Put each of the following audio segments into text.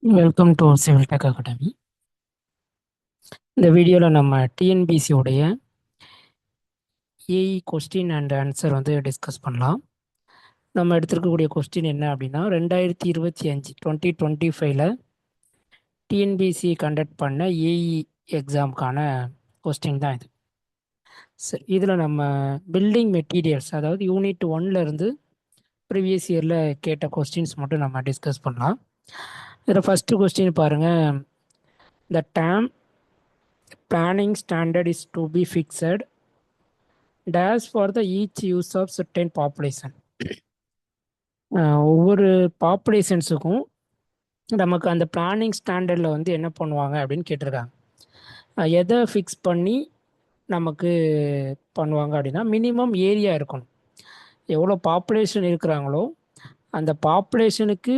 Welcome to civil tech academy. இந்த வீடியோவில் நம்ம டிஎன்பிசி உடைய ஏஇ கொஸ்டின் அண்ட் ஆன்சர் வந்து டிஸ்கஸ் பண்ணலாம். நம்ம எடுத்திருக்கக்கூடிய கொஸ்டின் என்ன அப்படின்னா 2025 2025 டிஎன்பிசி கண்டக்ட் பண்ண ஏஇ எக்ஸாமுக்கான கொஸ்டின் தான் இது. சரி, இதில் நம்ம பில்டிங் மெட்டீரியல்ஸ், அதாவது யூனிட் 1லேருந்து ப்ரீவியஸ் இயரில் கேட்ட கொஸ்டின்ஸ் மட்டும் நம்ம டிஸ்கஸ் பண்ணலாம். இதில் ஃபஸ்ட்டு கொஸ்டின் பாருங்கள். The dam planning standard is to be fixed dash for the each use of certain population. ஒவ்வொரு பாப்புலேஷன்ஸுக்கும் நமக்கு அந்த பிளானிங் ஸ்டாண்டர்டில் வந்து என்ன பண்ணுவாங்க அப்படின்னு கேட்டிருக்காங்க. எதை ஃபிக்ஸ் பண்ணி நமக்கு பண்ணுவாங்க அப்படின்னா, மினிமம் ஏரியா இருக்கணும். எவ்வளோ பாப்புலேஷன் இருக்கிறாங்களோ அந்த பாப்புலேஷனுக்கு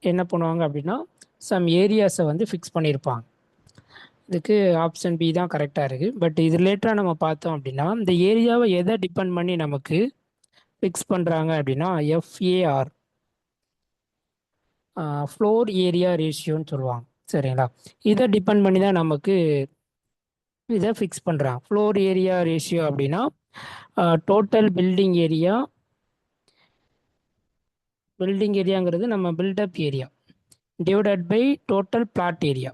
என்ன பண்ணுவாங்க அப்படின்னா சம் ஏரியாஸை வந்து ஃபிக்ஸ் பண்ணியிருப்பாங்க. இதுக்கு ஆப்ஷன் பி தான் கரெக்டாக இருக்குது. பட் இது ரிலேட்டடாக நம்ம பார்த்தோம் அப்படின்னா, இந்த ஏரியாவை எதை டிபெண்ட் பண்ணி நமக்கு ஃபிக்ஸ் பண்ணுறாங்க அப்படின்னா எஃப்ஏஆர், ஃப்ளோர் ஏரியா ரேஷியோன்னு சொல்லுவாங்க. சரிங்களா? இதை டிபெண்ட் பண்ணி தான் நமக்கு இதை ஃபிக்ஸ் பண்ணுறாங்க. ஃப்ளோர் ஏரியா ரேஷியோ அப்படின்னா டோட்டல் பில்டிங் ஏரியாங்கிறது நம்ம built up area divided by total plot area.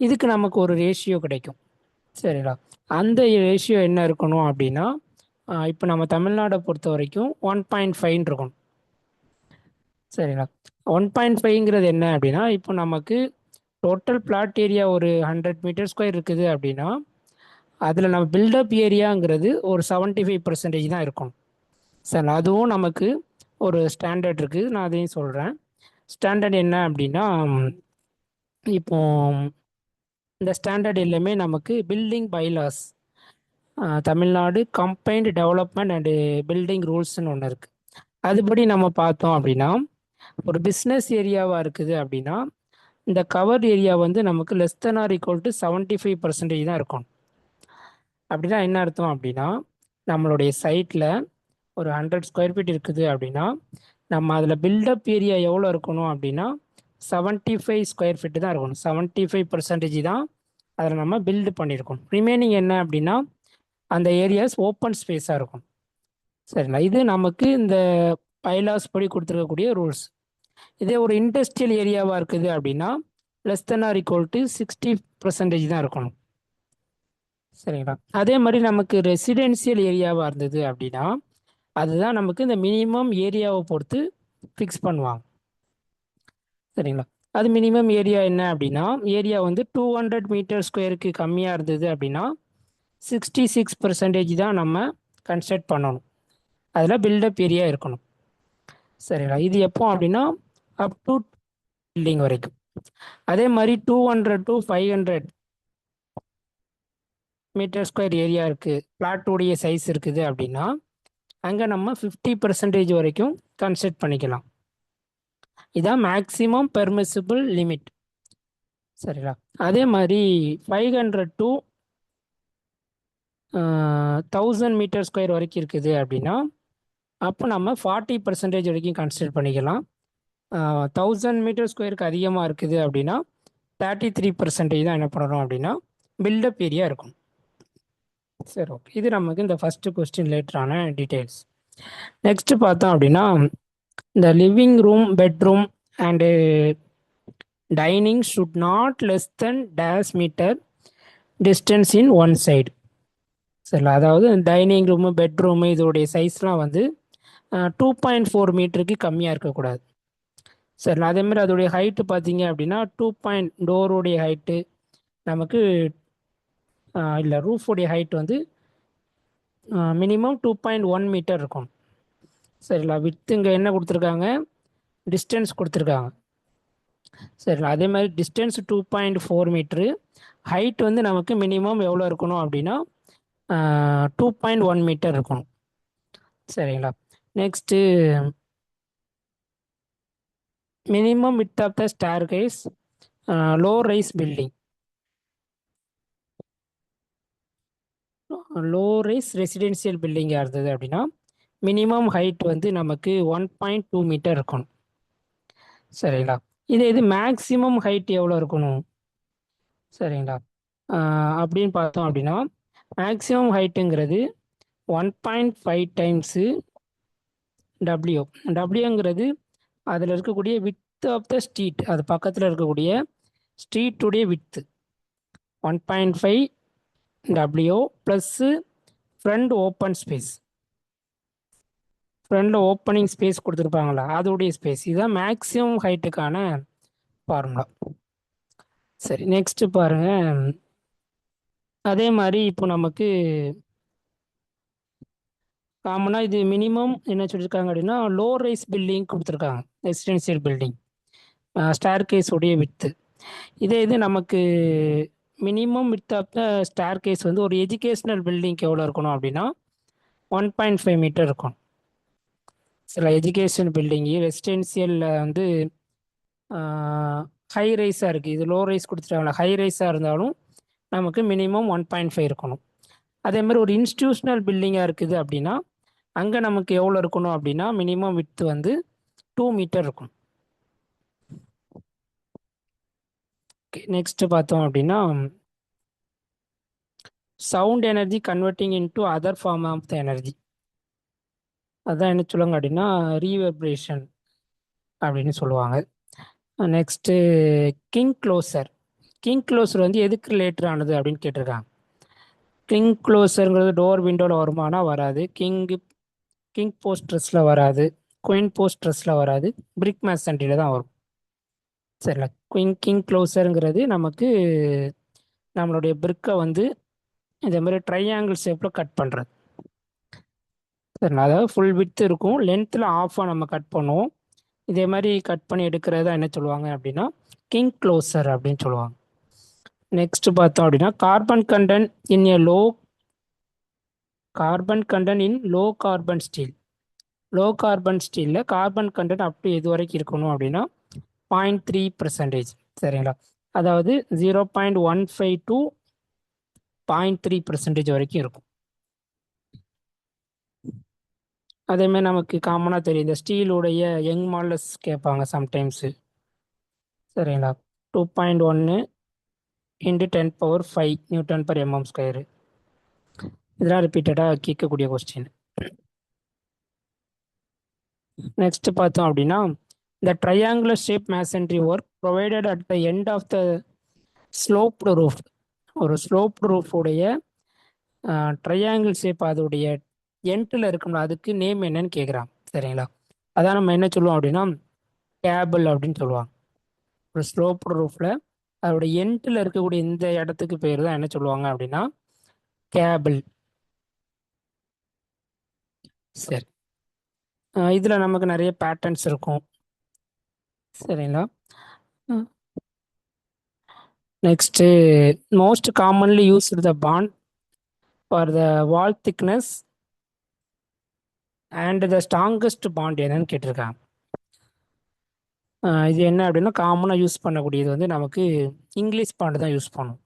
இதுக்கு நமக்கு ஒரு ரேஷியோ கிடைக்கும். சரிங்களா? அந்த ரேஷியோ என்ன இருக்கணும் அப்படின்னா, இப்போ நம்ம தமிழ்நாடை பொறுத்த வரைக்கும் 1.5 இருக்கணும். சரிங்களா? 1.5ங்கிறது என்ன அப்படின்னா, இப்போ நமக்கு டோட்டல் பிளாட் ஏரியா ஒரு 100 மீட்டர் ஸ்கொயர் இருக்குது அப்படின்னா, அதில் நம்ம பில்டப் ஏரியாங்கிறது ஒரு 75% தான் இருக்கணும். சரி, அதுவும் நமக்கு ஒரு ஸ்டாண்டர்ட் இருக்குது. நான் அதையும் சொல்கிறேன். ஸ்டாண்டர்ட் என்ன அப்படின்னா, இப்போ இந்த ஸ்டாண்டர்ட் எல்லாமே நமக்கு building bylaws, Tamil Nadu combined development and building ரூல்ஸ்னு ஒன்று இருக்குது. அதுபடி நம்ம பார்த்தோம் அப்படின்னா, ஒரு பிஸ்னஸ் ஏரியாவாக இருக்குது அப்படின்னா இந்த கவர் ஏரியா வந்து நமக்கு less than or equal to 75% தான் இருக்கணும். அப்படின்னா என்ன அர்த்தம் அப்படின்னா, நம்மளுடைய சைட்டில் ஒரு 100 ஸ்கொயர் ஃபீட் இருக்குது அப்படின்னா நம்ம அதில் பில்டப் ஏரியா எவ்வளோ இருக்கணும் அப்படின்னா 75 ஸ்கொயர் ஃபீட்டு தான் இருக்கணும். 75% தான் அதில் நம்ம பில்டு பண்ணியிருக்கணும். ரிமைனிங் என்ன அப்படின்னா அந்த ஏரியாஸ் ஓப்பன் ஸ்பேஸாக இருக்கும். சரிங்களா? இது நமக்கு இந்த பைலாஸ் படி கொடுத்துருக்கக்கூடிய ரூல்ஸ். இதே ஒரு இண்டஸ்ட்ரியல் ஏரியாவாக இருக்குது அப்படின்னா less than or equal to 60% தான் இருக்கணும். சரிங்களா? அதே மாதிரி நமக்கு ரெசிடென்சியல் ஏரியாவாக இருந்தது அப்படின்னா அதுதான் நமக்கு இந்த மினிமம் ஏரியாவை பொறுத்து ஃபிக்ஸ் பண்ணுவாங்க. சரிங்களா? அது மினிமம் ஏரியா என்ன அப்படின்னா, ஏரியா வந்து 200 மீட்டர் ஸ்கொயருக்கு கம்மியாக இருந்தது அப்படின்னா 66% தான் நம்ம கன்ஸ்ட்ரக்ட் பண்ணணும். அதில் பில்டப் ஏரியா இருக்கணும். சரிங்களா? இது எப்போ அப்படின்னா அப் டு பில்டிங் வரைக்கும். அதே மாதிரி 200 to 500 மீட்டர் ஸ்கொயர் ஏரியா இருக்குது, பிளாட்டோடைய சைஸ் இருக்குது அப்படின்னா அங்கே நம்ம 50% வரைக்கும் கன்ஸ்ட்ரக்ட் பண்ணிக்கலாம். இதான் மேக்ஸிமம் பெர்மிசிபிள் லிமிட். சரிங்களா? அதே மாதிரி 500 to 1000 மீட்டர் ஸ்கொயர் வரைக்கும் இருக்குது அப்படின்னா அப்போ நம்ம 40% வரைக்கும் கன்சிடர் பண்ணிக்கலாம். 1000 மீட்டர் ஸ்கொயருக்கு அதிகமாக இருக்குது அப்படின்னா 33% தான் என்ன பண்ணணும் அப்படின்னா பில்டப் ஏரியா இருக்கும். சரி, ஓகே. இது நமக்கு இந்த ஃபஸ்ட்டு கொஸ்டின் ரிலேட்டடான டீட்டெயில்ஸ். நெக்ஸ்ட்டு பார்த்தோம் அப்படின்னா, இந்த living room, bedroom and dining should not less than dash metre distance in one side. சரிங்களா? அதாவது டைனிங் ரூமு, பெட்ரூமு இதோடைய சைஸ்லாம் வந்து 2.4 மீட்டருக்கு கம்மியாக இருக்கக்கூடாது. சரிங்களா? அதேமாதிரி அதோடைய ஹைட்டு பார்த்தீங்க அப்படின்னா டோருடைய ஹைட்டு நமக்கு இல்லை, ரூஃபுடைய ஹைட் வந்து மினிமம் 2.1 மீட்டர் இருக்கும். சரிங்களா? வித்து இங்கே என்ன கொடுத்துருக்காங்க, டிஸ்டன்ஸ் கொடுத்துருக்காங்க. சரிங்களா? அதே மாதிரி டிஸ்டன்ஸ் 2.4 மீட்ரு, ஹைட் வந்து நமக்கு மினிமம் எவ்வளோ இருக்கணும் அப்படின்னா 2.1 மீட்டர் இருக்கணும். சரிங்களா? Next minimum width of the staircase low rise building, low rise residential பில்டிங்காக இருந்தது அப்படின்னா மினிமம் ஹைட் வந்து நமக்கு 1.2 மீட்டர் இருக்கணும். சரிங்களா? இது மேக்ஸிமம் ஹைட் எவ்வளோ இருக்கணும்? சரிங்களா? அப்படின்னு பார்த்தோம் அப்படின்னா மேக்ஸிமம் ஹைட்டுங்கிறது 1.5 டைம்ஸு டபிள்யூ. டபிள்யூங்கிறது அதில் இருக்கக்கூடிய வித் ஆஃப் த ஸ்ட்ரீட், அது பக்கத்தில் இருக்கக்கூடிய ஸ்ட்ரீட்டுடைய width 1.5 W plus front open space. ஃப்ரண்டில் ஓப்பனிங் ஸ்பேஸ் கொடுத்துருப்பாங்களா அதோடைய ஸ்பேஸ். இதுதான் மேக்ஸிமம் ஹைட்டுக்கான ஃபார்முலா. சரி, நெக்ஸ்ட்டு பாருங்கள். அதே மாதிரி இப்போ நமக்கு காமனாக இது மினிமம் என்ன சொல்லியிருக்காங்க அப்படின்னா லோ ரைஸ் பில்டிங் கொடுத்துருக்காங்க. ரெசிடென்சியல் பில்டிங் ஸ்டேர் கேஸ் உடைய வித்து. இது நமக்கு minimum width of the staircase வந்து ஒரு எஜுகேஷ்னல் பில்டிங்க்கு எவ்வளோ இருக்கணும் அப்படின்னா 1.5 மீட்டர் இருக்கும். சில எஜுகேஷன் பில்டிங்கு ரெசிடென்சியலில் வந்து ஹை ரைஸாக இருக்குது, இது லோ ரைஸ் கொடுத்துட்டாங்களா, ஹை ரைஸாக இருந்தாலும் நமக்கு மினிமம் 1.5 இருக்கணும். அதே மாதிரி ஒரு இன்ஸ்டிடியூஷனல் பில்டிங்காக இருக்குது அப்படின்னா அங்கே நமக்கு எவ்வளோ இருக்கணும் அப்படின்னா மினிமம் வித்து வந்து 2 மீட்டர் இருக்கும். நெக்ஸ்ட் பார்த்தோம் அப்படின்னா sound energy converting into other form of the energy. அதான் என்ன சொல்லுவாங்க அப்படின்னா ரீவெர்பரேஷன் அப்படின்னு சொல்லுவாங்க. Next king closer. King closer வந்து எதுக்கு ரிலேட்டட் ஆனது அப்படின்னு கேட்டிருக்காங்க. கிங் க்ளோசருங்கிறது டோர் விண்டோவில் வருமானா வராது, கிங் போஸ்ட்ரஸில் வராது, குயின் போஸ்ட்ரஸில் வராது, பிரிக் மேசன்ட்ரியில் தான் வரும். சரிங்களா? கிங் க்ளோசருங்கிறது நமக்கு நம்மளுடைய பிரிக்கை வந்து இதே மாதிரி ட்ரையாங்கிள் ஷேப்பில் கட் பண்ணுறது. சரிங்களா? அதாவது ஃபுல் விட்த் இருக்கும், லென்த்தில் ஆஃபாக நம்ம கட் பண்ணுவோம். இதே மாதிரி கட் பண்ணி எடுக்கிறதா என்ன சொல்லுவாங்க அப்படின்னா கிங் க்ளோசர் அப்படின்னு சொல்லுவாங்க. நெக்ஸ்ட் பார்த்தோம் அப்படின்னா carbon content in low carbon steel. Low carbon ஸ்டீலில் கார்பன் கண்டென்ட் அப் டு எது வரைக்கும் இருக்கணும் அப்படின்னா 0.3%. சரிங்களா? அதாவது 0.15 டு 0.3% வரைக்கும் இருக்கும். அதேமாதிரி நமக்கு காமனாக தெரியும், இந்த ஸ்டீலுடைய யங் மாடலஸ் கேட்பாங்க சம்டைம்ஸு. சரிங்களா? 2.1 into 10⁵ Newton per MM square. இதெல்லாம் ரிப்பீட்டடாக கேட்கக்கூடிய கொஸ்டின். நெக்ஸ்ட் பார்த்தோம் அப்படின்னா the triangular shape masonry work provided at the end of the sloped roof. ஒரு ஸ்லோப்டு ரூஃப் உடைய ட்ரையாங்கிள் ஷேப் அதோடைய எண்டில் இருக்கும்ல அதுக்கு நேம் என்னன்னு கேட்குறான். சரிங்களா? அதான் நம்ம என்ன சொல்லுவோம் அப்படின்னா கேபிள் அப்படின்னு சொல்லுவாங்க. ஒரு ஸ்லோப்டு ரூஃபில் அதோட எண்டில் இருக்கக்கூடிய இந்த இடத்துக்கு பேர் தான் என்ன சொல்லுவாங்க அப்படின்னா கேபிள். சரி, இதில் நமக்கு நிறைய பேட்டர்ன்ஸ் இருக்கும். சரிங்களா? Next most commonly used the bond for the wall thickness and the strongest bond என்னன்னு கேட்டிருக்காங்க. இது என்ன அப்படின்னா காமனாக யூஸ் பண்ணக்கூடியது வந்து நமக்கு இங்கிலீஷ் பாண்ட் தான் யூஸ் பண்ணும்.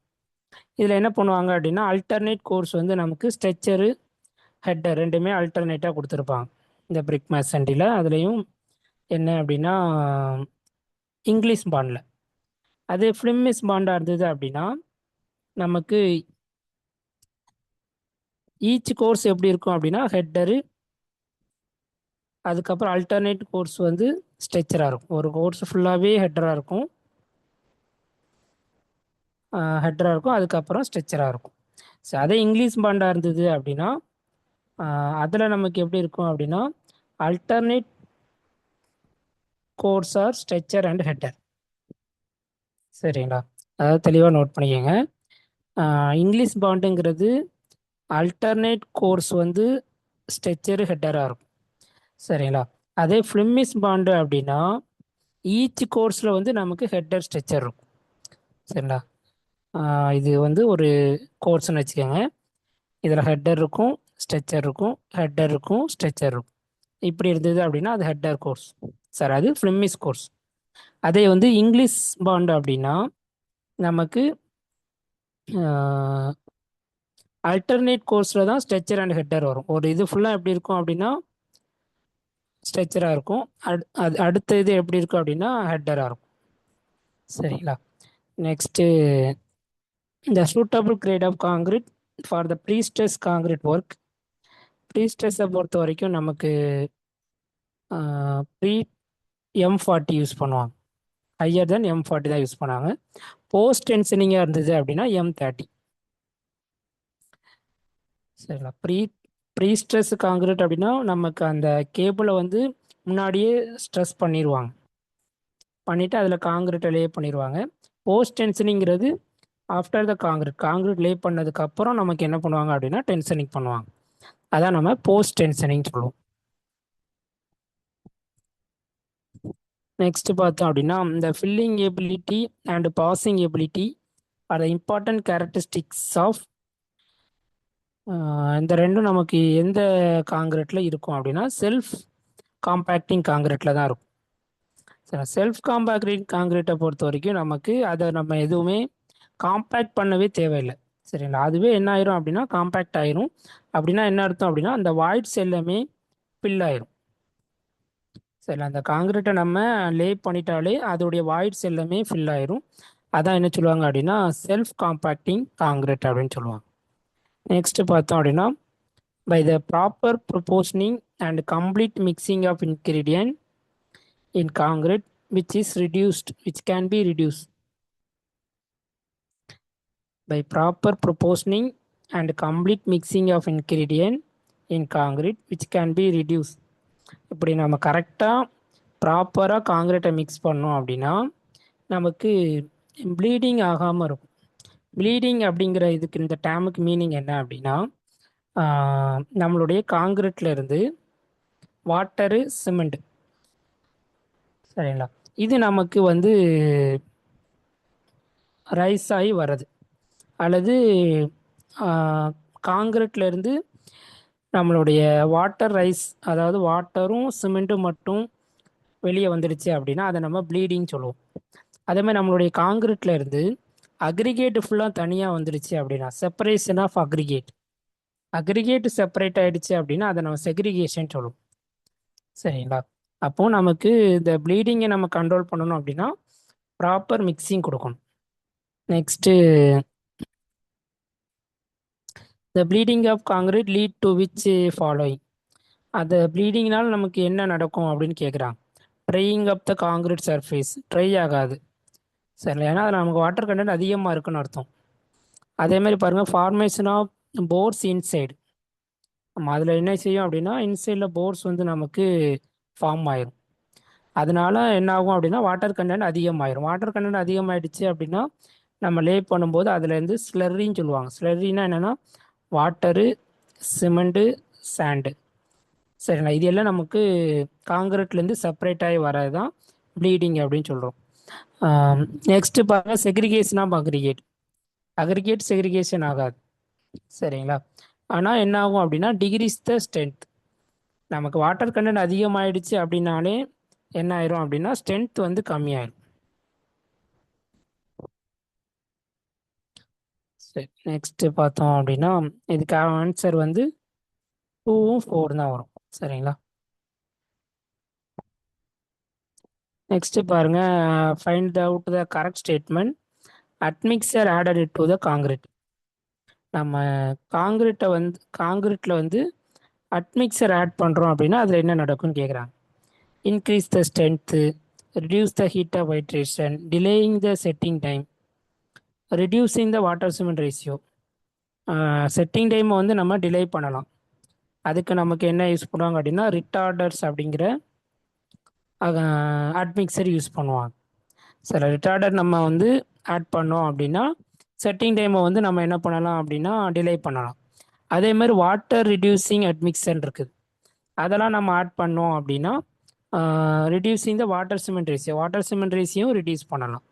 இதில் என்ன பண்ணுவாங்க அப்படின்னா அல்டர்னேட் கோர்ஸ் வந்து நமக்கு ஸ்ட்ரெச்சரு ஹெட்டர் ரெண்டுமே அல்டர்னேட்டாக கொடுத்துருப்பாங்க இந்த பிரிக் மேசன்டியில். அதுலேயும் என்ன அப்படின்னா இங்கிலீஷ் பாண்டில். அது ஃப்ளிம்மிஸ் பாண்டாக இருந்தது அப்படின்னா நமக்கு ஈச் கோர்ஸ் எப்படி இருக்கும் அப்படின்னா ஹெட்டரு, அதுக்கப்புறம் அல்டர்னேட் கோர்ஸ் வந்து ஸ்ட்ரெச்சராக இருக்கும். ஒரு கோர்ஸ் ஃபுல்லாகவே ஹெட்டராக இருக்கும், அதுக்கப்புறம் ஸ்ட்ரெச்சராக இருக்கும். ஸோ அதே இங்கிலீஷ் பாண்டாக இருந்தது அப்படின்னா அதில் நமக்கு எப்படி இருக்கும் அப்படின்னா alternate course or stretcher and header. சரிங்களா? அதாவது தெளிவாக நோட் பண்ணிக்கோங்க. இங்கிலீஷ் பாண்டுங்கிறது அல்டர்னேட் கோர்ஸ் வந்து ஸ்ட்ரெச்சரு ஹெட்டராக இருக்கும். சரிங்களா? அதே ஃப்ளிம்மிஸ் பாண்டு அப்படின்னா ஈச் கோர்ஸில் வந்து நமக்கு ஹெட்டர் ஸ்ட்ரெச்சர் இருக்கும். சரிங்களா? இது வந்து ஒரு கோர்ஸ்னு வச்சுக்கோங்க. இதில் ஹெட்டர் இருக்கும், ஸ்ட்ரெச்சர் இருக்கும், ஹெட்டர் இருக்கும், ஸ்ட்ரெச்சர் இருக்கும். இப்படி இருந்தது அப்படின்னா அது ஹெட்டர் கோர்ஸ். சார் அது ஃப்ளிம்மிஸ் கோர்ஸ். அதே வந்து இங்கிலீஷ் பாண்டு அப்படின்னா நமக்கு அல்டர்னேட் கோர்ஸில் தான் ஸ்ட்ரெச்சர் அண்ட் ஹெட்டர் வரும். ஒரு இது ஃபுல்லாக எப்படி இருக்கும் அப்படின்னா ஸ்ட்ரெச்சராக இருக்கும், அடுத்த இது எப்படி இருக்கும் அப்படின்னா ஹெட்டராக இருக்கும். சரிங்களா. Next the suitable grade of concrete for the pre-stress concrete work. ப்ரீஸ்ட்ரெஸ்ஸை பொறுத்த வரைக்கும் நமக்கு ப்ரீ M40 யூஸ் பண்ணுவாங்க. ஹையர் தென் M40 தான் யூஸ் பண்ணாங்க. போஸ்ட் டென்ஷனிங்காக இருந்தது அப்படின்னா M30. சரிங்களா. ப்ரீஸ்ட்ரெஸ் காங்கிரீட் அப்படின்னா நமக்கு அந்த கேபிளை வந்து முன்னாடியே ஸ்ட்ரெஸ் பண்ணிடுவாங்க, பண்ணிவிட்டு அதில் காங்கிரீட்டை லே பண்ணிடுவாங்க. போஸ்ட் டென்ஷனிங்கிறது ஆஃப்டர் த காங்கிரீட் லே பண்ணதுக்கப்புறம் நமக்கு என்ன பண்ணுவாங்க அப்படின்னா டென்ஷனிங் பண்ணுவாங்க. அதான் நம்ம போஸ்ட் டென்ஷனிங் சொல்லுவோம். நெக்ஸ்ட் பார்த்தோம் அப்படின்னா இந்த filling ability and passing ability are the important characteristics of, இந்த ரெண்டும் நமக்கு எந்த காங்கிரீட்டில் இருக்கும் அப்படின்னா செல்ஃப் காம்பேக்டிங் காங்கிரீட்டில் தான் இருக்கும். சரி, செல்ஃப் காம்பேக்டிங் காங்கிரீட்டை பொறுத்த வரைக்கும் நமக்கு அதை நம்ம எதுவுமே காம்பேக்ட் பண்ணவே தேவையில்லை. சரிங்களா. அதுவே என்ன ஆயிரும் அப்படின்னா காம்பேக்ட் ஆயிரும். அப்படின்னா என்ன அர்த்தம் அப்படின்னா அந்த வாய்ட்ஸ் எல்லாமே ஃபில் ஆயிரும். சரி, அந்த காங்கிரீட்டை நம்ம லே பண்ணிட்டாலே அதோடைய வாய்ட்ஸ் எல்லாமே ஃபில் ஆயிரும். அதான் என்ன சொல்லுவாங்க அப்படின்னா செல்ஃப் காம்பேக்டிங் காங்கிரீட் அப்படின்னு சொல்லுவாங்க. நெக்ஸ்ட் பார்த்தோம் அப்படின்னா by the proper proportioning and complete mixing of ingredient in concrete which can be reduced by proper proportioning and complete mixing of ingredient in concrete which can be reduced. இப்படி நம்ம கரெக்டாக ப்ராப்பராக காங்கிரீட்டை mix பண்ணோம் அப்படின்னா நமக்கு bleeding ஆகாமல் இருக்கும். Bleeding அப்படிங்கிற இதுக்கு இந்த டேமுக்கு மீனிங் என்ன அப்படின்னா நம்மளுடைய காங்கிரீட்ல இருந்து வாட்டரு சிமெண்ட், சரிங்களா, இது நமக்கு வந்து ரைஸ் ஆகி வர்றது, அல்லது காங்கிரீட்ல இருந்து நம்மளுடைய வாட்டர் ரைஸ், அதாவது வாட்டரும் சிமெண்ட்டும் மட்டும் வெளியே வந்துடுச்சு அப்படின்னா அதை நம்ம ப்ளீடிங் சொல்லுவோம். அதே மாதிரி நம்மளுடைய காங்கிரீட்ல இருந்து அக்ரிகேட் ஃபுல்லாக தனியாக வந்துடுச்சு அப்படின்னா செப்பரேஷன் ஆஃப் அக்ரிகேட் செப்பரேட் ஆயிடுச்சு அப்படின்னா அதை நம்ம செக்ரிகேஷன் சொல்லுவோம். சரிங்களா. அப்போ நமக்கு இந்த ப்ளீடிங்கை நம்ம கண்ட்ரோல் பண்ணணும் அப்படின்னா ப்ராப்பர் மிக்சிங் கொடுக்கணும். Next the bleeding of concrete lead to which following. அந்த ப்ளீடிங்னால் நமக்கு என்ன நடக்கும் அப்படின்னு கேட்குறாங்க. Drying up the concrete surface, dry ஆகாது. சரி, ஏன்னா அதில் நமக்கு வாட்டர் கண்டென்ட் அதிகமாக இருக்குன்னு அர்த்தம். அதே மாதிரி பாருங்கள், ஃபார்மேஷன் ஆஃப் போர்ஸ் இன்சைடு. நம்ம அதில் என்ன செய்யும் அப்படின்னா இன்சைடில் போர்ஸ் வந்து நமக்கு ஃபார்ம் ஆயிரும். அதனால என்ன ஆகும் அப்படின்னா வாட்டர் கண்டென்ட் அதிகமாயிரும். வாட்டர் கண்டென்ட் அதிகமாயிடுச்சு அப்படின்னா நம்ம லே பண்ணும்போது அதுலேருந்து ஸ்லர்ரின்னு சொல்லுவாங்க. ஸ்லர்ரின்னா என்னென்னா வாட்டரு, சிமெண்ட்டு, சாண்டு, சரிங்களா, இது எல்லாம் நமக்கு காங்கிரீட்லேருந்து செப்பரேட் ஆகி வர்றது தான் ப்ளீடிங் அப்படின்னு சொல்கிறோம். நெக்ஸ்ட்டு பாருங்கள் செக்ரிகேஷன் ஆஃப் அக்ரிகேட் செக்ரிகேஷன் ஆகாது. சரிங்களா. ஆனால் என்ன ஆகும் அப்படின்னா டிகிரீஸ் த ஸ்ட்ரென்த். நமக்கு வாட்டர் கண்டென்ட் அதிகமாகிடுச்சு அப்படின்னாலே என்ன ஆயிரும் அப்படின்னா ஸ்ட்ரென்த் வந்து கம்மியாயிரும். சரி, நெக்ஸ்ட்டு பார்த்தோம் அப்படின்னா இதுக்கான ஆன்சர் வந்து 2ம் 4 தான் வரும். சரிங்களா. நெக்ஸ்ட்டு பாருங்கள், find out the correct statement. Admixture added to the concrete. நம்ம காங்கிரீட்டில் வந்து அட்மிக்சர் ஆட் பண்ணுறோம் அப்படின்னா அதில் என்ன நடக்கும்னு கேட்குறாங்க. Increase the strength, reduce the heat of hydration, delaying the setting time, reducing the water cement ratio. Setting டைமை வந்து நம்ம டிலே பண்ணலாம். அதுக்கு நமக்கு என்ன யூஸ் பண்ணுவாங்க அப்படின்னா ரிட்டார்டர்ஸ் அப்படிங்கிற அட்மிக்சர் யூஸ் பண்ணுவாங்க. சில ரிட்டார்டர் நம்ம வந்து ஆட் பண்ணோம் அப்படின்னா செட்டிங் டைமை வந்து நம்ம என்ன பண்ணலாம் அப்படின்னா டிலே பண்ணலாம். அதே மாதிரி வாட்டர் ரிடியூசிங் அட்மிக்சர் இருக்குது, அதெல்லாம் நம்ம ஆட் பண்ணோம் அப்படின்னா ரிடியூசிங் த வாட்டர் சிமெண்ட் ரேஷியோவும் ரிடியூஸ் பண்ணலாம்.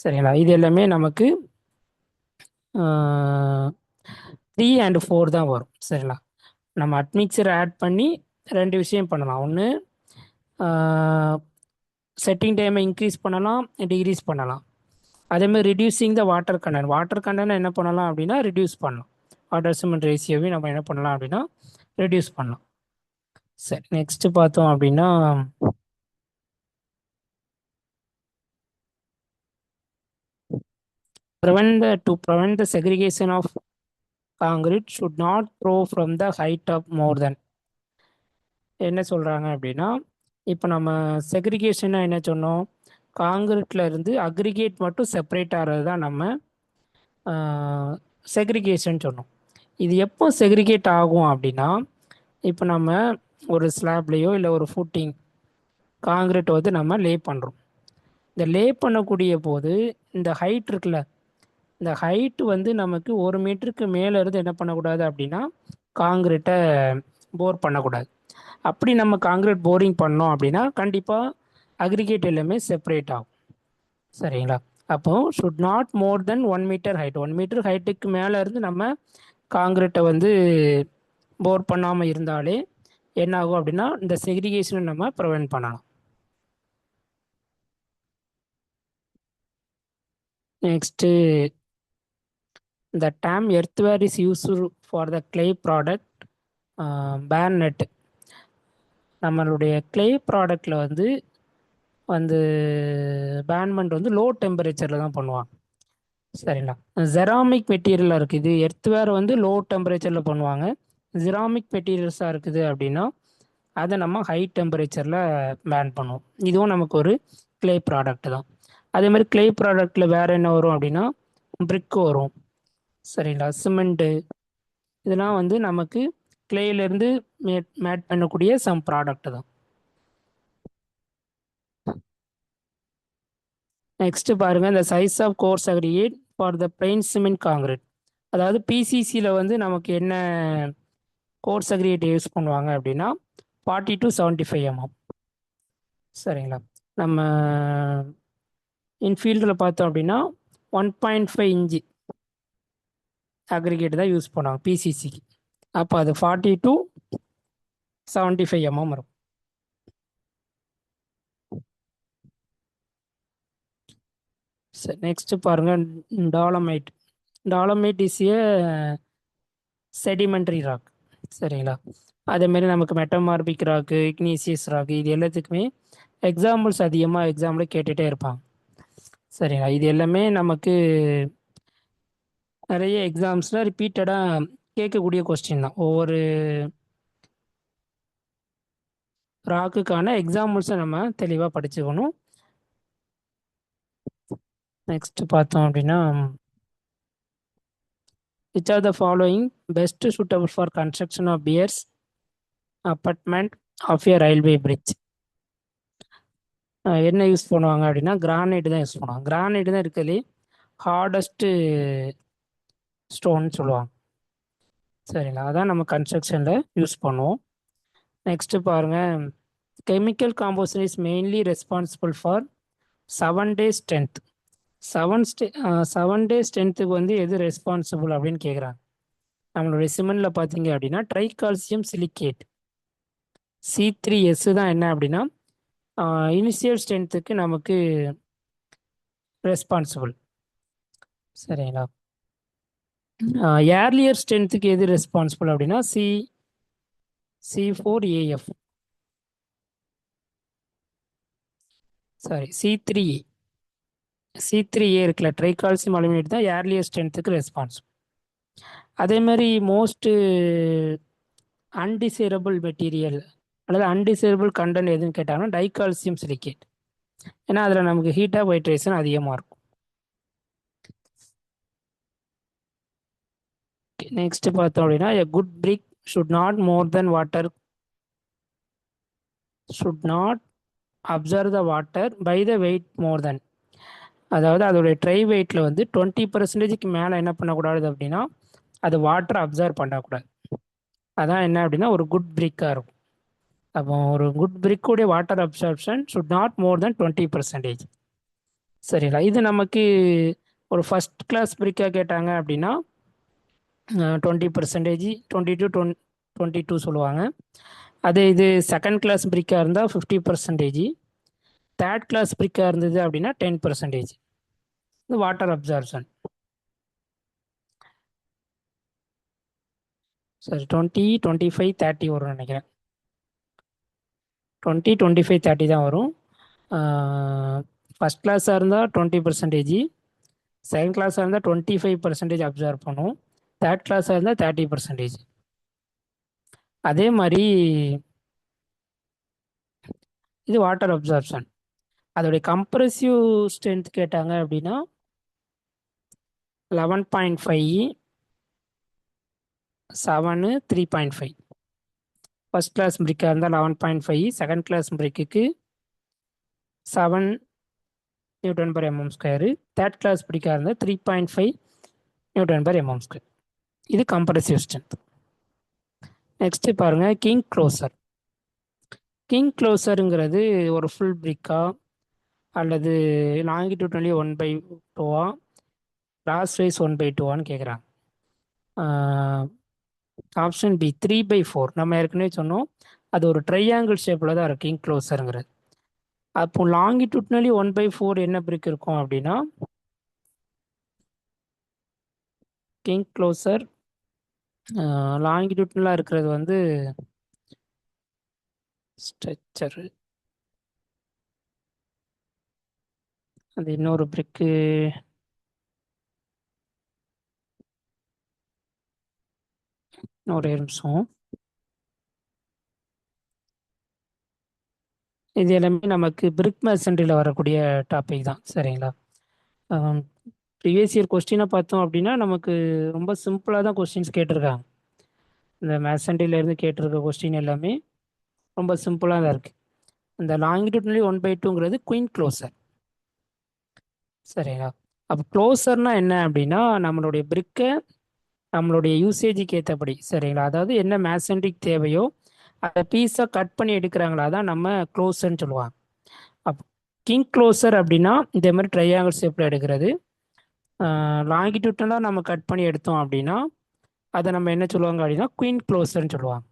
சரிங்களா. இது எல்லாமே நமக்கு 3 and 4 தான் வரும். சரிங்களா. நம்ம அட்மிக்சர் ஆட் பண்ணி ரெண்டு விஷயம் பண்ணலாம். ஒன்று செட்டிங் டைமை இன்க்ரீஸ் பண்ணலாம், டிக்ரீஸ் பண்ணலாம். அதேமாதிரி ரிடியூசிங் த வாட்டர் கண்டென்ட் என்ன பண்ணலாம் அப்படின்னா ரிடியூஸ் பண்ணலாம். வாட்டர் சிமெண்ட் ரேஷியோவையும் நம்ம என்ன பண்ணலாம் அப்படின்னா ரெடியூஸ் பண்ணலாம். சரி, நெக்ஸ்ட்டு பார்த்தோம் அப்படின்னா prevent the segregation of concrete should not throw from the height of more than. என்ன சொல்கிறாங்க அப்படின்னா, இப்போ நம்ம செக்ரிகேஷனை என்ன சொன்னோம், காங்கிரீட்ல இருந்து அக்ரிகேட் மட்டும் செப்பரேட் ஆகிறது தான் நம்ம செக்ரிகேஷன் சொன்னோம். இது எப்போ செக்ரிகேட் ஆகும் அப்படின்னா, இப்போ நம்ம ஒரு ஸ்லாப்லேயோ இல்லை ஒரு ஃபுட்டிங் காங்கிரீட் வந்து நம்ம லே பண்ணுறோம். இந்த லே பண்ணக்கூடிய போது இந்த ஹைட் இருக்குல்ல, இந்த ஹைட் வந்து நமக்கு 1 மீட்டருக்கு மேலே இருந்து என்ன பண்ணக்கூடாது அப்படின்னா காங்கிரீட்டை போர் பண்ணக்கூடாது. அப்படி நம்ம காங்கிரீட் போரிங் பண்ணோம் அப்படின்னா கண்டிப்பாக அக்ரிகேட் எல்லாமே செப்பரேட் ஆகும். சரிங்களா? அப்போது should not more than 1 metre height. 1 metre ஹைட்டுக்கு மேலே இருந்து நம்ம காங்கிரீட்டை வந்து போர் பண்ணாமல் இருந்தாலே என்ன ஆகும் அப்படின்னா இந்த செக்ரிகேஷனை நம்ம ப்ரிவென்ட் பண்ணலாம். Next, the term earthware is used for the clay product bayonet. நம்மளுடைய clay ப்ராடக்டில் வந்து வந்து பேன்மெண்ட் வந்து லோ டெம்பரேச்சரில் தான் பண்ணுவாங்க. சரிங்களா? ஜெராமிக் மெட்டீரியலாக இருக்குது, இது எர்த்வேர் வந்து லோ டெம்பரேச்சரில் பண்ணுவாங்க. ஜெராமிக் மெட்டீரியல்ஸாக இருக்குது அப்படின்னா அதை நம்ம ஹை டெம்பரேச்சரில் பேன் பண்ணுவோம். இதுவும் நமக்கு ஒரு clay ப்ராடக்ட் தான். அதே மாதிரி clay ப்ராடக்டில் வேறு என்ன வரும் அப்படின்னா பிரிக்கு வரும். சரிங்களா? சிமெண்ட்டு, இதெல்லாம் வந்து நமக்கு கிளேயிலேருந்து மேட் பண்ணக்கூடிய சம் ப்ராடக்ட் தான். நெக்ஸ்ட்டு பாருங்கள், இந்த size of coarse aggregate for the plain cement concrete. அதாவது பிசிசியில் வந்து நமக்கு என்ன கோர்ஸ் அக்ரிகேட் யூஸ் பண்ணுவாங்க அப்படின்னா 40 to 75 mm. சரிங்களா? நம்ம இன்ஃபீல்டில் பார்த்தோம் அப்படின்னா 1.5 இன்ச்சு அக்ரிகேட் தான் யூஸ் பண்ணுவாங்க பிசிசிக்கு. அப்போ அது 40 to 75 mm வரும். நெக்ஸ்ட்டு பாருங்கள், dolomite. Dolomite is a sedimentary rock. சரிங்களா? அதேமாரி நமக்கு மெட்டமார்பிக் ராக்கு, இக்னீசியஸ் ராக்கு, இது எல்லாத்துக்குமே எக்ஸாம்பிள்ஸ் அதிகமாக எக்ஸாம்பிள் கேட்டுகிட்டே இருப்பாங்க. சரிங்களா? இது எல்லாமே நமக்கு நிறைய எக்ஸாம்ஸில் ரிப்பீட்டடாக கேட்கக்கூடிய கொஸ்டின் தான். ஒவ்வொரு ராக்குக்கான எக்ஸாம்பிள்ஸை நம்ம தெளிவாக படிச்சுக்கணும். நெக்ஸ்ட்டு பார்த்தோம் அப்படின்னா, which are the following best suitable for construction of piers, apartment of a railway bridge? என்ன யூஸ் பண்ணுவாங்க அப்படின்னா கிரானைட் தான் யூஸ் பண்ணுவாங்க. கிரானைட் தான் இருக்கிறதுலே ஹார்டஸ்ட்டு ஸ்டோன் சொல்லுவாங்க. சரிங்களா? அதான் நம்ம கன்ஸ்ட்ரக்ஷனில் யூஸ் பண்ணுவோம். நெக்ஸ்ட்டு பாருங்கள், chemical composition is mainly responsible for 7 days strength. 7 days ஸ்ட்ரென்த்துக்கு வந்து எது ரெஸ்பான்சிபிள் அப்படின்னு கேட்குறாங்க. நம்மளுடைய சிமெண்டில் பார்த்தீங்க அப்படின்னா ட்ரைகால்சியம் சிலிக்கேட் C3S தான் என்ன அப்படின்னா இனிஷியல் ஸ்ட்ரென்த்துக்கு நமக்கு ரெஸ்பான்சிபிள். சரிங்களா? ஏர்லியர் ஸ்ட்ரென்த்துக்கு எது ரெஸ்பான்சிபிள் அப்படின்னா C4AF, சாரி C3A இருக்குல்ல, ட்ரைகால்சியம் அலுமினேட் தான் ஏர்லியர் ஸ்ட்ரென்த்துக்கு ரெஸ்பான்சிபிள். அதே மாதிரி மோஸ்ட்டு அன்டிசைரபிள் மெட்டீரியல் அல்லது அன்டிசைரபிள் கண்டென்ட் எதுன்னு கேட்டாங்கன்னா டைகால்சியம் சிலிக்கேட். ஏன்னா அதில் நமக்கு ஹீட் ஆஃப் வைட்ரேஷன் அதிகமாக இருக்கும். நெக்ஸ்ட் பார்த்தோம் அப்படின்னா a good brick should not more than water should not absorb the water by the weight more than. அதாவது அதோடைய ட்ரை வெயிட்டில் வந்து 20% மேலே என்ன பண்ணக்கூடாது அப்படின்னா அது வாட்டரை அப்சர்வ் பண்ணக்கூடாது. அதான் என்ன அப்படின்னா ஒரு குட் பிரிக்காக இருக்கும். அப்போ ஒரு குட் பிரிக்குடைய water absorption should not more than 20%. சரிங்களா? இது நமக்கு ஒரு ஃபஸ்ட் கிளாஸ் பிரிக்காக கேட்டாங்க அப்படின்னா 20%, 20 to 22 சொல்லுவாங்க. அதே இது செகண்ட் கிளாஸ் பிரிக்காக இருந்தால் 50%, தேர்ட் கிளாஸ் பிரிக்காக இருந்தது அப்படின்னா 10%. இது வாட்டர் அப்சார்ப்ஷன். சரி, 20, 25, 30 வரும்னு நினைக்கிறேன். 20, 25, 30 தான் வரும். ஃபஸ்ட் கிளாஸாக இருந்தால் 20%, செகண்ட் கிளாஸாக இருந்தால் 25% அப்சர்வ் பண்ணும். தேர்ட் கிளாஸாக இருந்தால் 30%. அதே மாதிரி இது வாட்டர் அப்சார்ப்ஷன். அதோடைய கம்ப்ரசிவ் ஸ்ட்ரென்த் கேட்டாங்க அப்படின்னா 11.5, 7, 3.5. ஃபர்ஸ்ட் கிளாஸ் பிரிக்காக இருந்தால் 11.5, செகண்ட் கிளாஸ் பிரிக்குக்கு 7 Nm², தேர்ட் கிளாஸ் பிரிக்காக இருந்தால் 3.5 Nm². இது கம்ப்ரசிவ் ஸ்ட்ரென்த். நெக்ஸ்ட் பாருங்க, கிங் க்ளோசர். கிங் க்ளோசருங்கிறது ஒரு ஃபுல் பிரிக்கா அல்லது லாங்கிடியூட்னலி 1/2 கிராஸ் வைஸ் 1/2 கேட்குறாங்க. Option B 3/4. நம்ம ஏற்கனவே சொன்னோம் அது ஒரு ட்ரையாங்கிள் ஷேப்பில் தான் இருக்கும் கிங் க்ளோசருங்கிறது. அப்போ லாங்கிடியூட்னலி 1/4 என்ன பிரிக் இருக்கும் அப்படின்னா கிங் க்ளோசர் லாங்கிடியூட்னலாக இருக்கிறது வந்து ஸ்ட்ரெச்சரு. அது இன்னொரு பிரிக்கு ஒரு நிமிஷம். இது எல்லாமே நமக்கு பிரிக் மேசன்ட்ரியில் வரக்கூடிய டாபிக் தான், சரிங்களா? ப்ரீவியஸ் இயர் கொஸ்டினை பார்த்தோம் அப்படின்னா நமக்கு ரொம்ப சிம்பிளாக தான் கொஸ்டின்ஸ் கேட்டிருக்காங்க. இந்த மேசன்ட்ரியிலேருந்து கேட்டிருக்க கொஸ்டின் எல்லாமே ரொம்ப சிம்பிளாக தான் இருக்குது. இந்த லாங்கிடியூட்னலி 1/2ங்கிறது குயின் க்ளோசர், சரிங்களா? அப்போ க்ளோசர்னா என்ன அப்படின்னா நம்மளுடைய பிரிக்கை நம்மளுடைய யூசேஜுக்கு ஏற்றபடி, சரிங்களா, அதாவது என்ன மேசன்ட்ரிக் தேவையோ அதை பீஸாக கட் பண்ணி எடுக்கிறாங்களா தான் நம்ம க்ளோசர்னு சொல்லுவாங்க. அப்போ கிங் க்ளோசர் அப்படின்னா இதே மாதிரி ட்ரையாங்கிள் ஷேப்பில் எடுக்கிறது. லாங்கிடியூட்னலாக நம்ம கட் பண்ணி எடுத்தோம் அப்படின்னா அதை நம்ம என்ன சொல்லுவாங்க அப்படின்னா குயின் க்ளோசர்னு சொல்லுவாங்க,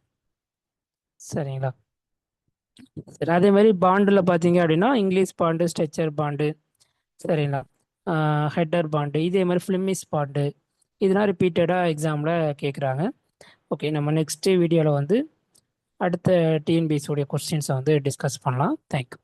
சரிங்களா? சரி, அதே மாதிரி பாண்டில் பார்த்தீங்க அப்படின்னா இங்கிலீஷ் பாண்டு, ஸ்ட்ரெச்சர் பாண்டு, சரிங்களா, ஹெட்டர் பாண்டு, இதே மாதிரி ஃபிலிமிஸ் பாண்டு, இதெல்லாம் ரிப்பீட்டடாக எக்ஸாமில் கேட்குறாங்க. ஓகே, நம்ம நெக்ஸ்ட் வீடியோவில் வந்து அடுத்த டிஎன்பிஎஸ்சியோடைய கொஸ்டின்ஸை வந்து டிஸ்கஸ் பண்ணலாம். தேங்க்யூ.